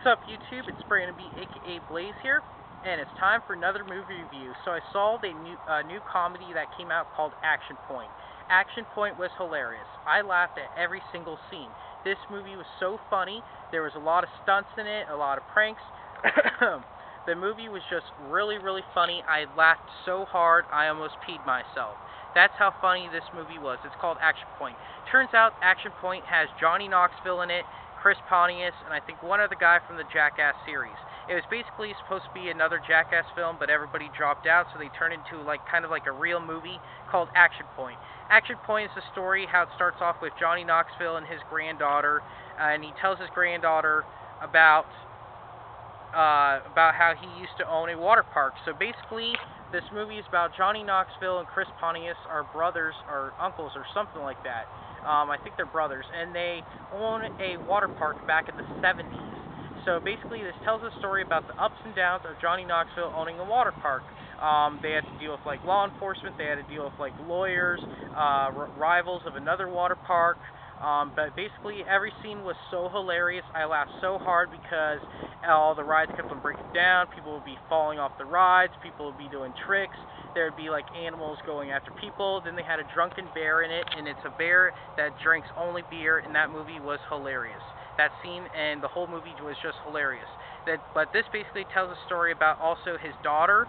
What's up, YouTube? It's Brandon B, aka Blaze here, and it's time for another movie review. So I saw the new comedy that came out called Action Point. Action Point was hilarious. I laughed at every single scene. This movie was so funny. There was a lot of stunts in it, a lot of pranks. The movie was just really, really funny. I laughed so hard, I almost peed myself. That's how funny this movie was. It's called Action Point. Turns out Action Point has Johnny Knoxville in it, Chris Pontius, and I think one other guy from the Jackass series. It was basically supposed to be another Jackass film, but everybody dropped out, so they turned into kind of like a real movie called Action Point. Action Point is the story, how it starts off with Johnny Knoxville and his granddaughter, and he tells his granddaughter about how he used to own a water park. So basically, this movie is about Johnny Knoxville and Chris Pontius are brothers or uncles or something like that. I think they're brothers, and they own a water park back in the 70s. So basically, this tells a story about the ups and downs of Johnny Knoxville owning a water park. They had to deal with law enforcement, they had to deal with lawyers, rivals of another water park. But basically, every scene was so hilarious. I laughed so hard because all the rides kept on breaking down. People would be falling off the rides. People would be doing tricks. There would be animals going after people. Then they had a drunken bear in it, and it's a bear that drinks only beer, and that movie was hilarious. That scene and the whole movie was just hilarious. But this basically tells a story about also his daughter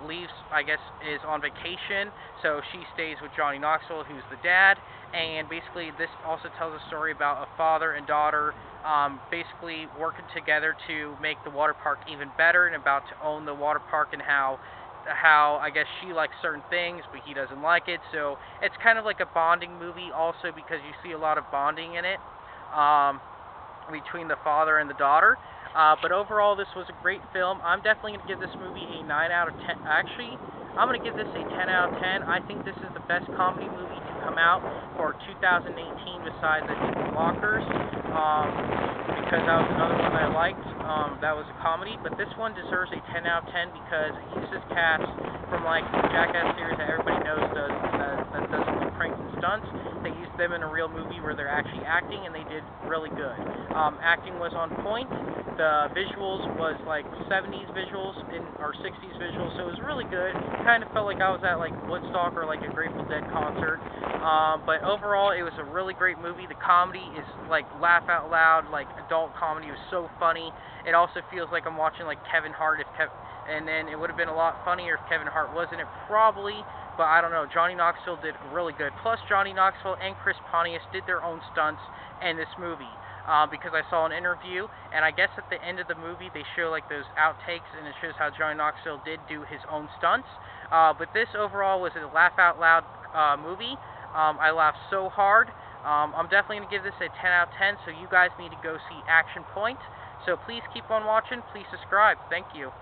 leaves, I guess, is on vacation, so she stays with Johnny Knoxville, who's the dad, and basically this also tells a story about a father and daughter basically working together to make the water park even better and about to own the water park, and how I guess she likes certain things but he doesn't like it. So it's kind of like a bonding movie also, because you see a lot of bonding in it between the father and the daughter. But overall, this was a great film. I'm definitely going to give this movie a 9 out of 10. Actually, I'm going to give this a 10 out of 10. I think this is the best comedy movie to come out for 2018 besides, I think, Blockers, because that was another one that I liked. That was a comedy. But this one deserves a 10 out of 10 because it uses cast from the Jackass series that everybody knows that does pranks and stunts. They used them in a real movie where they're actually acting, and they did really good. Acting was on point. The visuals was 70s visuals or 60s visuals, so it was really good. Kind of felt like I was at Woodstock or a Grateful Dead concert. But overall, it was a really great movie. The comedy is laugh out loud, adult comedy. It was so funny. It also feels like I'm watching Kevin Hart and then it would have been a lot funnier if Kevin Hart wasn't it, probably. But I don't know, Johnny Knoxville did really good. Plus, Johnny Knoxville and Chris Pontius did their own stunts in this movie. Because I saw an interview, and I guess at the end of the movie they show those outtakes, and it shows how Johnny Knoxville did do his own stunts. But this overall was a laugh out loud movie. I laughed so hard. I'm definitely going to give this a 10 out of 10, so you guys need to go see Action Point. So please keep on watching. Please subscribe. Thank you.